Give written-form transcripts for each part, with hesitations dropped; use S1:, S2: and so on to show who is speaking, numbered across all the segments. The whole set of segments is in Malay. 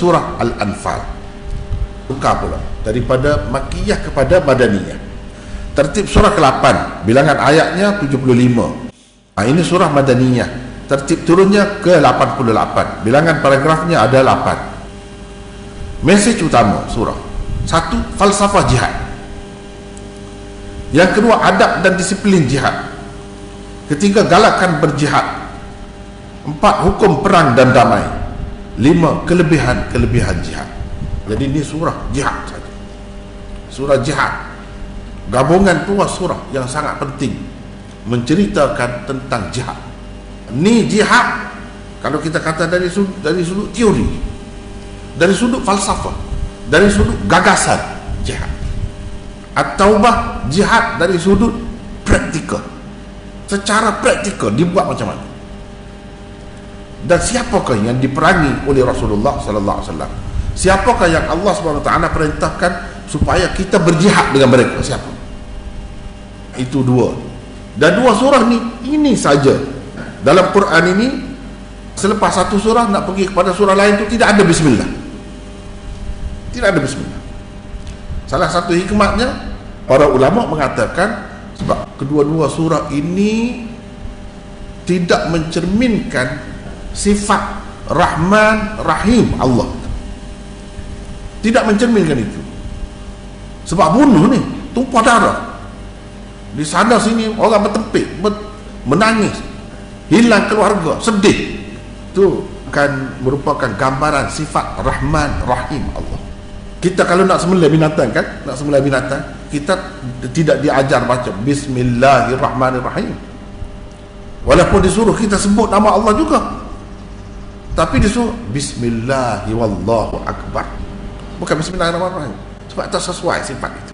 S1: surah Al-Anfal. Tukar pula daripada Makkiyah kepada Madaniyah. Tertib surah ke-8, bilangan ayatnya 75. Ini surah Madaniyah. Tertib turunnya ke-88, bilangan paragrafnya ada 8. Mesej utama surah: 1. Falsafah jihad. Yang kedua, adab dan disiplin jihad. Ketiga, galakan berjihad. 4. Hukum perang dan damai. 5. Kelebihan jihad. Jadi ini surah jihad saja. Surah jihad, gabungan dua surah yang sangat penting menceritakan tentang jihad. Ni jihad kalau kita kata dari sudut teori, dari sudut falsafah, dari sudut gagasan jihad. At-Taubah jihad dari sudut praktikal, secara praktikal dibuat macam mana. Dan siapakah yang diperangi oleh Rasulullah sallallahu alaihi wasallam? Siapakah yang Allah Subhanahu wa taala perintahkan supaya kita berjihad dengan mereka? Siapa? Itu dua. Dan dua surah ini saja dalam Quran ini. Selepas satu surah nak pergi kepada surah lain tu tidak ada bismillah. Tidak ada bismillah. Salah satu hikmahnya, para ulama mengatakan sebab kedua-dua surah ini tidak mencerminkan sifat Rahman Rahim Allah. Tidak mencerminkan itu. Sebab bunuh ni, tumpah darah. Di sana sini orang bertempik, menangis, hilang keluarga, sedih. Itu akan merupakan gambaran sifat Rahman Rahim Allah. Kita kalau nak sembelih binatang kan, nak sembelih binatang, kita tidak diajar baca Bismillahirrahmanirrahim. Walaupun disuruh kita sebut nama Allah juga, tapi disuruh Bismillahi wallahu akbar, bukan Bismillahirrahmanirrahim. Sebab tak sesuai sifat itu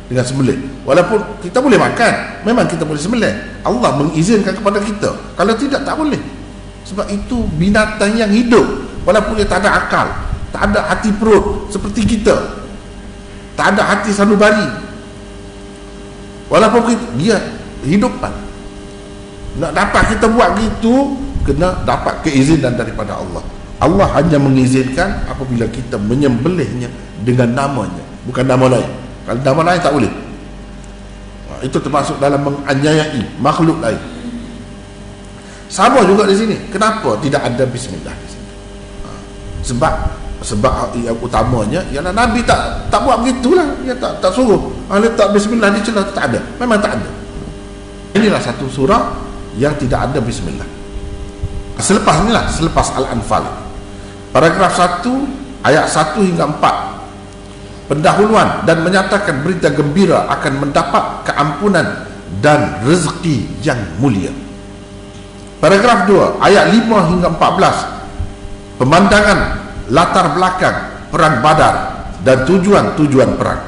S1: dengan sembelih. Walaupun kita boleh makan, memang kita boleh sembelih, Allah mengizinkan kepada kita. Kalau tidak, tak boleh. Sebab itu binatang yang hidup, walaupun dia tak ada akal, tak ada hati perut seperti kita, tak ada hati sanubari, walaupun dia hidupan, nak dapat kita buat gitu, kena dapat keizinan daripada Allah. Allah hanya mengizinkan apabila kita menyembelihnya dengan namanya, bukan nama lain. Kalau nama lain tak boleh. Itu termasuk dalam menganiayai makhluk lain. Sama juga di sini. Kenapa tidak ada bismillah di sini? Sebab yang utamanya ialah Nabi tak buat begitulah. Dia tak suruh letak bismillah di celah, tak ada. Memang tak ada. Inilah satu surah yang tidak ada bismillah. Selepas inilah, selepas Al-Anfal, paragraf 1 ayat 1 hingga 4, pendahuluan dan menyatakan berita gembira akan mendapat keampunan dan rezeki yang mulia. Paragraf 2 ayat 5 hingga 14, pemandangan latar belakang perang Badar dan tujuan perang.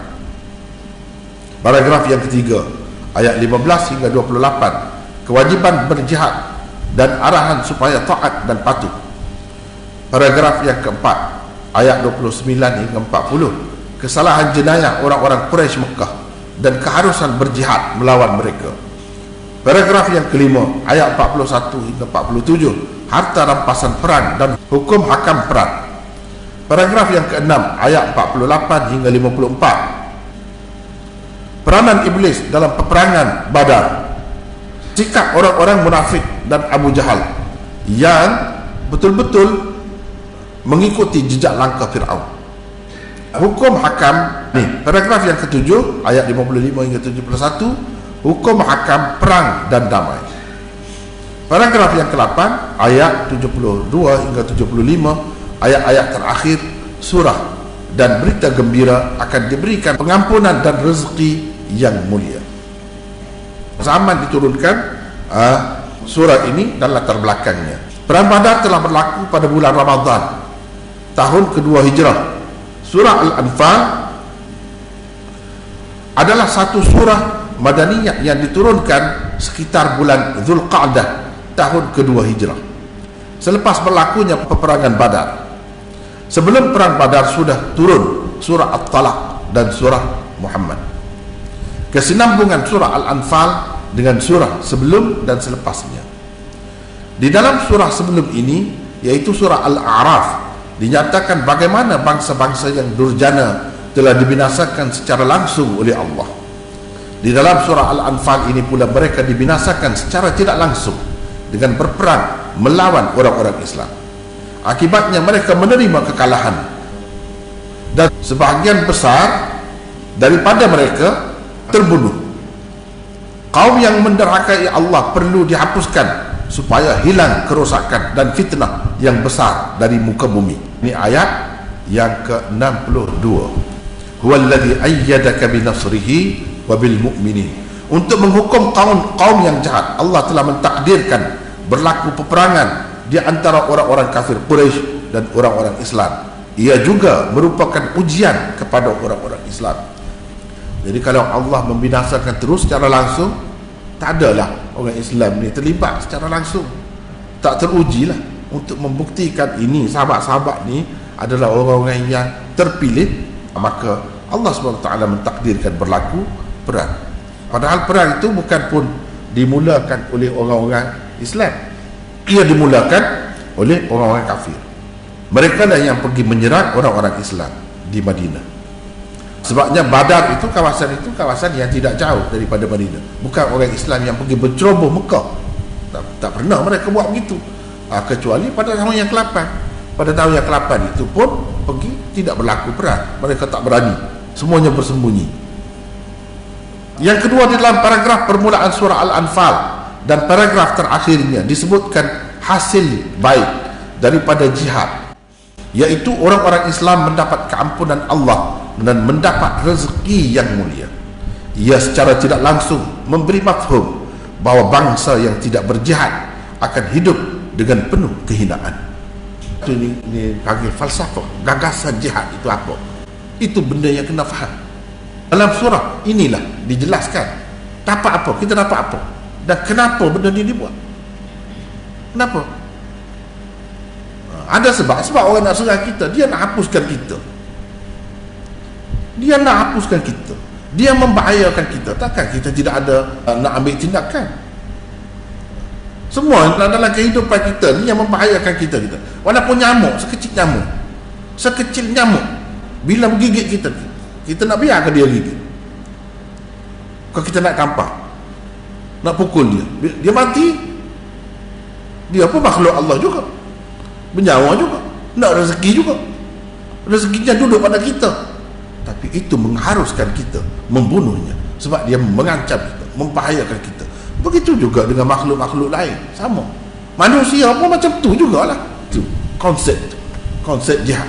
S1: Paragraf yang ketiga ayat 15 hingga 28, kewajiban berjihad dan arahan supaya taat dan patuh. Paragraf yang keempat ayat 29 hingga 40, kesalahan jenayah orang-orang Quraisy Mekah dan keharusan berjihad melawan mereka. Paragraf yang kelima ayat 41 hingga 47, harta rampasan perang dan hukum hakam perang. Paragraf yang keenam ayat 48 hingga 54, peranan iblis dalam peperangan Badar, sikap orang-orang munafik dan Abu Jahal yang betul-betul mengikuti jejak langkah Fir'aun. Hukum hakam ni, paragraf yang ketujuh ayat 55 hingga 71, hukum hakam perang dan damai. Paragraf yang ke-8 ayat 72 hingga 75, ayat-ayat terakhir surah, dan berita gembira akan diberikan pengampunan dan rezeki yang mulia. Zaman diturunkan surah ini dan latar belakangnya. Perang Badar telah berlaku pada bulan Ramadan tahun kedua Hijrah. Surah Al-Anfal adalah satu surah Madaniyah yang diturunkan sekitar bulan Zulqa'dah tahun kedua Hijrah, selepas berlakunya peperangan Badar. Sebelum perang Badar sudah turun surah At-Talaq dan surah Muhammad. Kesinambungan surah Al-Anfal dengan surah sebelum dan selepasnya. Di dalam surah sebelum ini, yaitu surah Al-A'raf, dinyatakan bagaimana bangsa-bangsa yang durjana telah dibinasakan secara langsung oleh Allah. Di dalam surah Al-Anfal ini pula mereka dibinasakan secara tidak langsung dengan berperang melawan orang-orang Islam. Akibatnya mereka menerima kekalahan dan sebahagian besar daripada mereka terbunuh. Kaum yang menderhakai Allah perlu dihapuskan supaya hilang kerosakan dan fitnah yang besar dari muka bumi. Ini ayat yang ke-62. Huwallazi ayyadaka binasrihi wa bil mu'minin. Untuk menghukum kaum yang jahat, Allah telah mentakdirkan berlaku peperangan di antara orang-orang kafir Quraisy dan orang-orang Islam. Ia juga merupakan ujian kepada orang-orang Islam. Jadi kalau Allah membinasakan terus secara langsung, tak adalah orang Islam ni terlibat secara langsung, tak terujilah untuk membuktikan ini sahabat-sahabat ni adalah orang-orang yang terpilih, maka Allah SWT mentakdirkan berlaku perang. Padahal perang itu bukan pun dimulakan oleh orang-orang Islam, ia dimulakan oleh orang-orang kafir. Mereka lah yang pergi menyerang orang-orang Islam di Madinah. Sebabnya Badar itu kawasan yang tidak jauh daripada Madinah. Bukan orang Islam yang pergi berceroboh Mekah. Tak pernah mereka buat begitu. Kecuali pada tahun yang ke-8. Pada tahun yang ke-8 itu pun pergi tidak berlaku perang. Mereka tak berani. Semuanya bersembunyi. Yang kedua, di dalam paragraf permulaan surah Al-Anfal dan paragraf terakhirnya disebutkan hasil baik daripada jihad, iaitu orang-orang Islam mendapat keampunan Allah dan mendapat rezeki yang mulia. Ia secara tidak langsung memberi mafhum bahawa bangsa yang tidak berjihad akan hidup dengan penuh kehinaan. Itu ini panggil falsafah. Gagasan jihad itu apa? Itu benda yang kena faham. Dalam surah inilah dijelaskan dapat apa, kita dapat apa dan kenapa benda ni dibuat. Kenapa? Ada sebab orang nak serang kita, dia nak hapuskan kita. Dia nak hapuskan kita. Dia membahayakan kita. Takkan kita tidak ada nak ambil tindakan. Semua dalam kehidupan kita ni yang membahayakan kita. Walaupun nyamuk, sekecil nyamuk, bila menggigit kita, kita nak biarkan dia gigit. Kalau kita nak campak, nak pukul dia mati, dia pun makhluk Allah juga, bernyawa juga, nak rezeki juga, rezekinya duduk pada kita. Tapi itu mengharuskan kita membunuhnya, sebab dia mengancam kita, membahayakan kita. Begitu juga dengan makhluk-makhluk lain, sama. Manusia pun macam tu jugalah. Itu konsep jihad.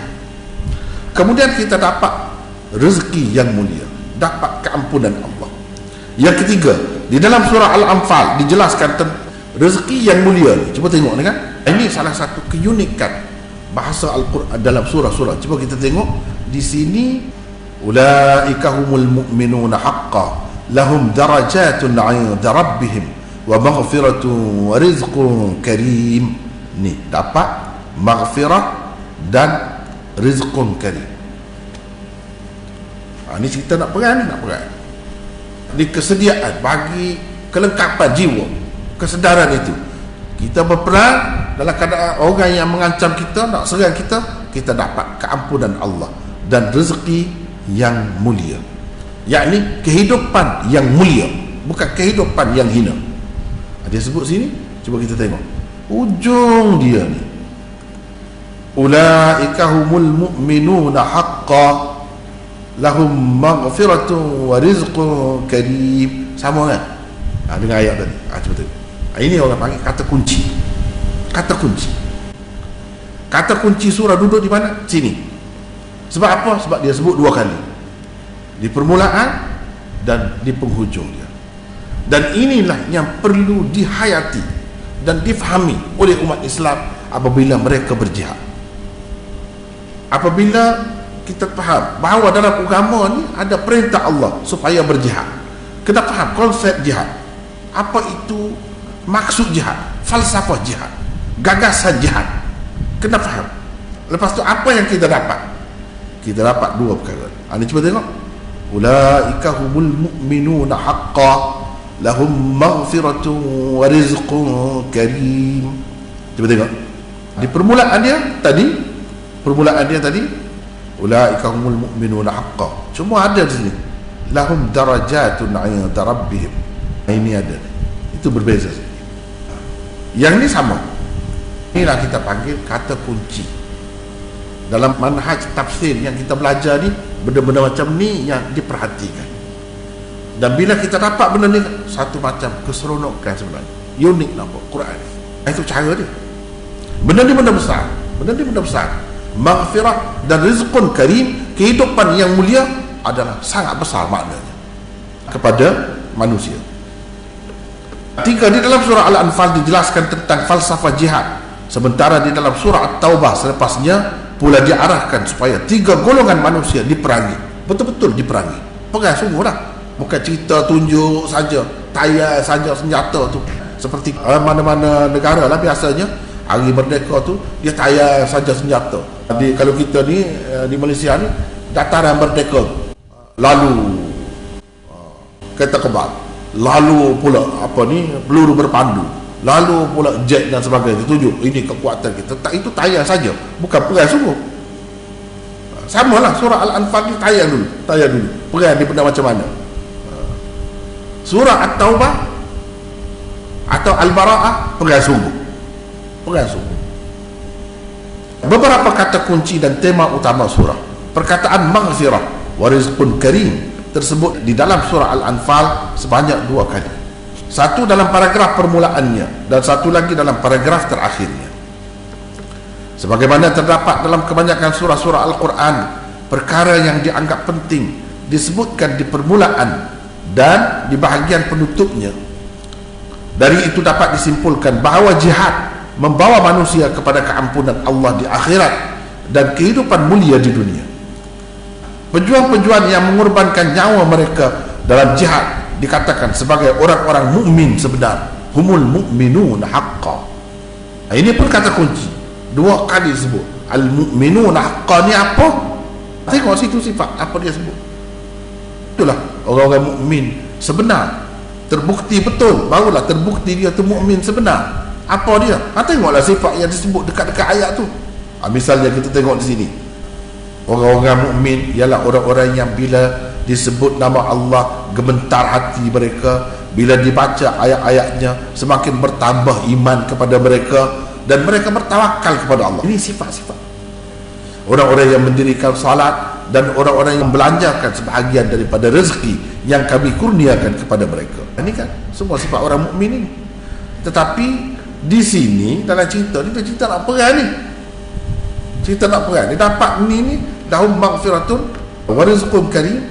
S1: Kemudian kita dapat rezeki yang mulia, dapat keampunan Allah. Yang ketiga, di dalam surah Al-Anfal dijelaskan tentang rezeki yang mulia ni. Cuba tengok ni kan. Ini salah satu keunikan bahasa Al-Quran dalam surah-surah. Cuba kita tengok di sini, ulaika humul mu'minuna haqqan lahum darajatun 'inda rabbihim wa maghfiratun wa rizqun karim. Ni dapat maghfirah dan rizqun karim. Ini cerita nak perang. Di kesediaan bagi kelengkapan jiwa, kesedaran itu. Kita berperang dalam keadaan orang yang mengancam kita, nak serang kita, kita dapat keampunan Allah dan rezeki yang mulia, yakni kehidupan yang mulia, bukan kehidupan yang hina. Dia sebut sini, cuba kita tengok ujung dia ni, ulaika humul mu'minuna haqqan lahum maghfiratun wa rizqun karim. Sama kan dengan ayat tadi. Cuba tengok. Ini orang panggil kata kunci. Kata kunci surah duduk di mana? Sini. Sebab apa? Sebab dia sebut dua kali, di permulaan dan di penghujung dia. Dan inilah yang perlu dihayati dan difahami oleh umat Islam apabila mereka berjihad. Apabila kita faham bahawa dalam agama ni ada perintah Allah supaya berjihad, kita faham konsep jihad, apa itu maksud jihad, falsafah jihad, gagasan jihad, kena faham. Lepas tu apa yang kita dapat? Kita dapat dua perkara. Ini cuba tengok, ulaika humul mu'minuna haqqan lahum maghfiratun wa rizqun karim. Cuba tengok di permulaan dia tadi, permulaan dia tadi, ulaika humul mu'minuna haqqan, semua ada di sini, lahum darajatun 'inda rabbihim. Ini ada, itu berbeza. Yang ini sama. Inilah kita panggil kata kunci. Dalam manhaj tafsir yang kita belajar ni, benda-benda macam ni yang diperhatikan. Dan bila kita dapat benda ni, satu macam keseronokan sebenarnya, unik nampak Quran. Itu cara dia. Benda ni benda besar, benda ni benda besar. Maghfirah dan rizqun karim, kehidupan yang mulia adalah sangat besar maknanya kepada manusia. Tiga, di dalam surah Al-Anfal dijelaskan tentang falsafah jihad, sementara di dalam surah At-Taubah selepasnya pula diarahkan supaya tiga golongan manusia diperangi, betul-betul diperangi, pegang sungguh lah, bukan cerita tunjuk saja, tayar saja senjata tu. Seperti mana-mana negara lah biasanya hari merdeka tu dia tayar saja senjata. Kalau kita ni di Malaysia ni, dataran merdeka, lalu kereta kebal, lalu pula apa ni, peluru berpandu, lalu pula jet dan sebagainya, tunjuk ini kekuatan kita. Tak, itu tayar saja, bukan perang sungguh. Sama lah surah Al-Anfal ni, tayar dulu, perang ni benda macam mana. Surah At-Taubah atau Al-Bara'ah, perang sungguh. Beberapa kata kunci dan tema utama surah. Perkataan maghfirah wa rizqun karim tersebut di dalam surah Al-Anfal sebanyak 2 kali. Satu dalam paragraf permulaannya dan satu lagi dalam paragraf terakhirnya. Sebagaimana terdapat dalam kebanyakan surah-surah Al-Quran, perkara yang dianggap penting disebutkan di permulaan dan di bahagian penutupnya. Dari itu dapat disimpulkan bahawa jihad membawa manusia kepada keampunan Allah di akhirat dan kehidupan mulia di dunia. Pejuang-pejuang yang mengorbankan nyawa mereka dalam jihad dikatakan sebagai orang-orang mukmin sebenar, humul mu'minun haqqan. Ini pun kata kunci, 2 kali sebut al-mu'minun haqqan. Ni apa? Tengok situ sifat apa dia sebut. Itulah orang-orang mukmin sebenar, terbukti betul, barulah terbukti dia tu mukmin sebenar. Apa dia? Tengoklah sifat yang disebut dekat-dekat ayat tu. Misalnya kita tengok di sini, orang-orang mukmin ialah orang-orang yang bila disebut nama Allah gemetar hati mereka, bila dibaca ayat-ayatnya semakin bertambah iman kepada mereka dan mereka bertawakal kepada Allah. Ini sifat-sifat orang-orang yang mendirikan salat dan orang-orang yang belanjakan sebahagian daripada rezeki yang kami kurniakan kepada mereka. Ini kan semua sifat orang mukmin ini. Tetapi di sini dalam cerita ni, cerita nak perang ni, cerita nak perang ni, dapat ni lahum maghfiratun wa rizqun karim.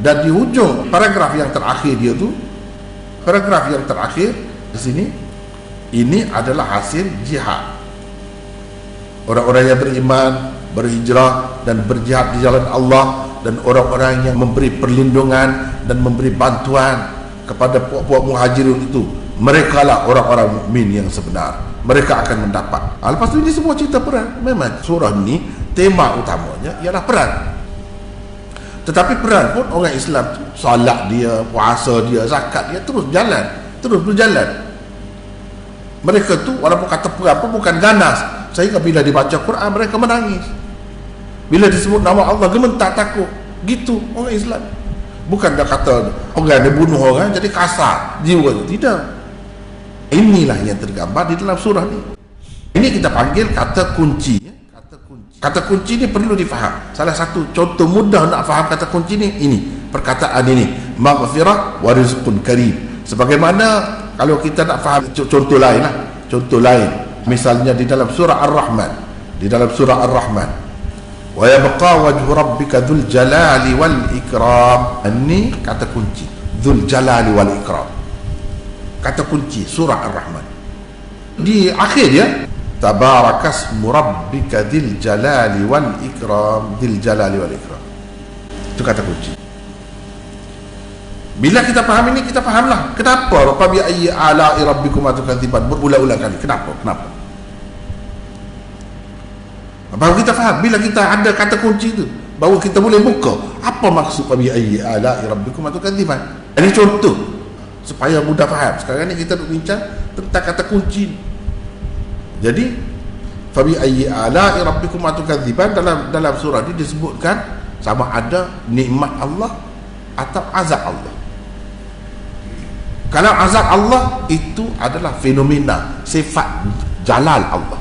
S1: Dan di hujung paragraf yang terakhir dia tu, paragraf yang terakhir di sini, ini adalah hasil jihad. Orang-orang yang beriman, berhijrah dan berjihad di jalan Allah, dan orang-orang yang memberi perlindungan dan memberi bantuan kepada puak-puak muhajirun itu, mereka lah orang-orang mukmin yang sebenar. Mereka akan mendapat. Lepas tu ini semua cerita perang. Memang surah ni tema utamanya ialah perang. Tetapi perang pun orang Islam tu, salat dia, puasa dia, zakat dia terus berjalan. Mereka tu walaupun kata perang pun bukan ganas, sehingga bila dibaca Quran mereka menangis. Bila disebut nama Allah gemetar takut. Gitu orang Islam. Bukan dia kata orang dia bunuh orang jadi kasar jiwa tu. Tidak. Inilah yang tergambar di dalam surah ni. Ini kita panggil kata kunci. Kata kunci ni perlu difaham. Salah satu contoh mudah nak faham kata kunci ni, ini perkataan ini, maghfirah wa rizqun karim. Sebagaimana kalau kita nak faham contoh lain lah, contoh lain misalnya di dalam surah Ar-Rahman, wa yabqa wajhu rabbika dzul jalali wal ikram. Ini kata kunci, dzul jalali wal ikram, kata kunci surah Ar-Rahman. Di akhir dia tabarakasmu rabbika dzil jalali wal ikram, dzil jalali wal ikram. Itu kata kunci. Bila kita faham ini, kita fahamlah kenapa fa bi ayyi ala'i rabbikuma tukadziban berulang-ulang kali. Kenapa? Baru kita faham. Bila kita ada kata kunci itu, baru kita boleh buka apa maksud fa bi ayyi ala'i rabbikuma tukadziban. Ini contoh supaya mudah faham. Sekarang ni kita nak bincang tentang kata kunci. Jadi Fabi ayyi ala'i rabbikuma tukadziban, dalam surah ini disebutkan sama ada nikmat Allah atau azab Allah. Kalau azab Allah itu adalah fenomena sifat jalal Allah.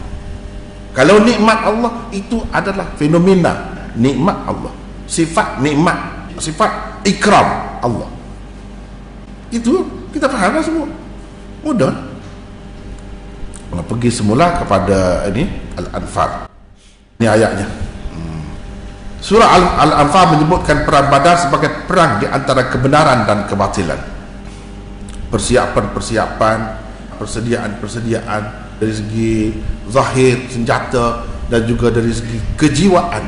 S1: Kalau nikmat Allah itu adalah fenomena nikmat Allah, sifat nikmat, sifat ikram Allah. Itu kita faham semua, mudah. Pergi semula kepada ini Al-Anfal. Ini ayatnya. Surah Al-Anfal menyebutkan perang Badar sebagai perang di antara kebenaran dan kebatilan. Persiapan, persediaan dari segi zahir, senjata, dan juga dari segi kejiwaan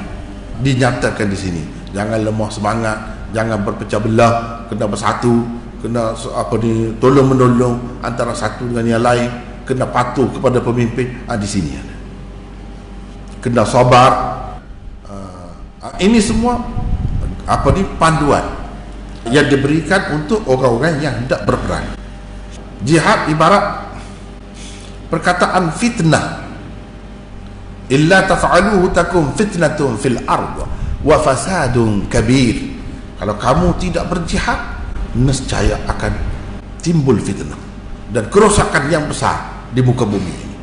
S1: dinyatakan di sini. Jangan lemah semangat, jangan berpecah belah, kena bersatu, kena tolong menolong antara satu dengan yang lain, kena patuh kepada pemimpin. Di sini ada. Kena sabar. Ini semua panduan yang diberikan untuk orang-orang yang hendak berperang. Jihad ibarat perkataan fitnah. Illa taf'aluhu takum fitnatun fil ard wa fasadun kabir. Kalau kamu tidak berjihad, nescaya akan timbul fitnah dan kerosakan yang besar di muka bumi ini.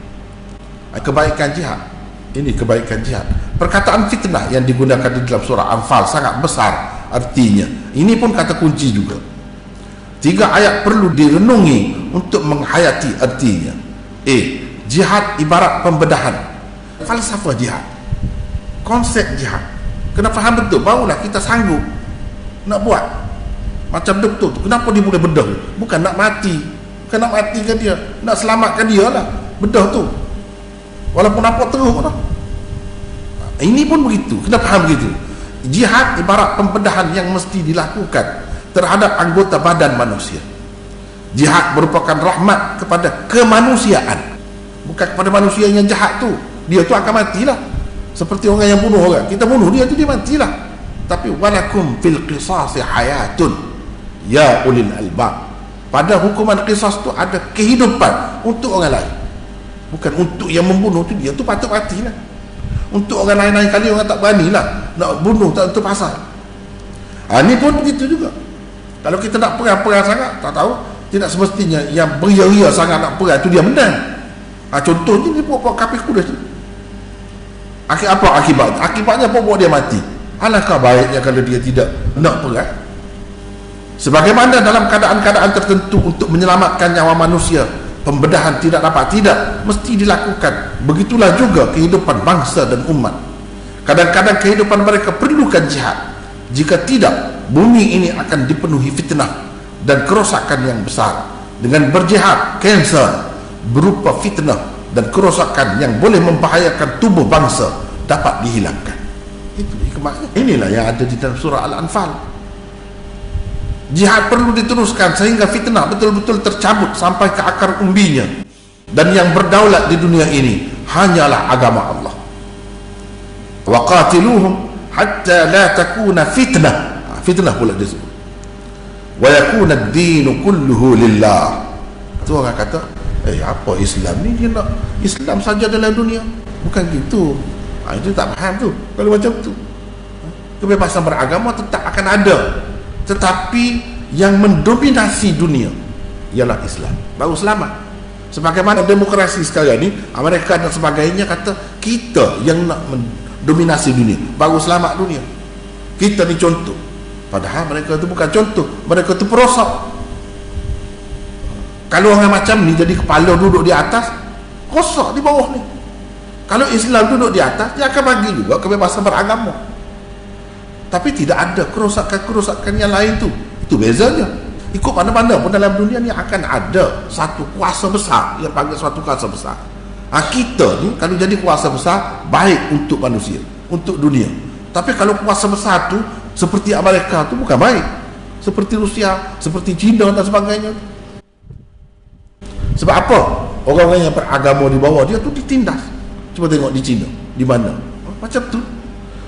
S1: Kebaikan jihad, ini kebaikan jihad. Perkataan fitnah yang digunakan di dalam surah Anfal sangat besar artinya. Ini pun kata kunci juga. 3 ayat perlu direnungi untuk menghayati artinya. Jihad ibarat pembedahan. Falsafah jihad, konsep jihad kena faham betul, barulah kita sanggup nak buat. Macam doktor tu, kenapa dia boleh bedah? Bukan nak mati, bukan nak matikan dia, nak selamatkan dia lah bedah tu, walaupun apa teruk lah. Ini pun begitu, kena faham begitu. Jihad ibarat pembedahan yang mesti dilakukan terhadap anggota badan manusia. Jihad merupakan rahmat kepada kemanusiaan, bukan kepada manusia yang jahat tu. Dia tu akan matilah, seperti orang yang bunuh orang, kita bunuh dia tu, dia matilah. Tapi walakum fil qisasi hayatun ya ulil albab, pada hukuman qisas tu ada kehidupan untuk orang lain, bukan untuk yang membunuh tu, dia tu patut matilah. Untuk orang lain kali orang tak berani lah nak bunuh, tak tentu pasal. Ini pun begitu juga. Kalau kita nak perang sangat, tak tahu, tidak semestinya yang beria-ria sangat nak perang tu dia menang. Contohnya dia buat kafir Quraisy. Apa akibat? Akibatnya buat dia mati. Alangkah baiknya kalau dia tidak nak perang. Sebagaimana dalam keadaan-keadaan tertentu untuk menyelamatkan nyawa manusia, pembedahan tidak mesti dilakukan. Begitulah juga kehidupan bangsa dan umat. Kadang-kadang kehidupan mereka perlukan jihad. Jika tidak, bumi ini akan dipenuhi fitnah dan kerosakan yang besar. Dengan berjihad, kanser berupa fitnah dan kerosakan yang boleh membahayakan tubuh bangsa dapat dihilangkan. Itu hikmahnya. Inilah yang ada di dalam surah Al-Anfal. Jihad perlu diteruskan sehingga fitnah betul-betul tercabut sampai ke akar umbinya, dan yang berdaulat di dunia ini hanyalah agama Allah. Wa qatiluhum hatta la takuna fitnah. Fitnah pula disebut. Wa yakuna ad-din kulluhu lillah. Tu orang kata, apa Islam ni, dia nak Islam saja dalam dunia, bukan gitu. Itu tak faham tu. Kalau macam tu, kebebasan beragama tetap akan ada, tetapi yang mendominasi dunia ialah Islam, baru selamat. Sebagaimana demokrasi sekarang ni, Amerika dan sebagainya kata kita yang nak mendominasi dunia, baru selamat dunia. Kita ni contoh, padahal mereka tu bukan contoh, mereka tu perosak. Kalau orang macam ni jadi kepala duduk di atas, rosak di bawah ni. Kalau Islam duduk di atas, dia akan bagi juga kebebasan beragama, tapi tidak ada kerosakan-kerosakan yang lain tu. Itu bezanya. Ikut mana-mana pun dalam dunia ni akan ada satu kuasa besar yang panggil suatu kuasa besar. Kita ni kalau jadi kuasa besar, baik untuk manusia, untuk dunia. Tapi kalau kuasa besar tu seperti Amerika tu bukan baik, seperti Rusia, seperti China dan sebagainya. Sebab apa? Orang-orang yang beragama di bawah dia tu ditindas. Cuba tengok di China, di mana macam tu.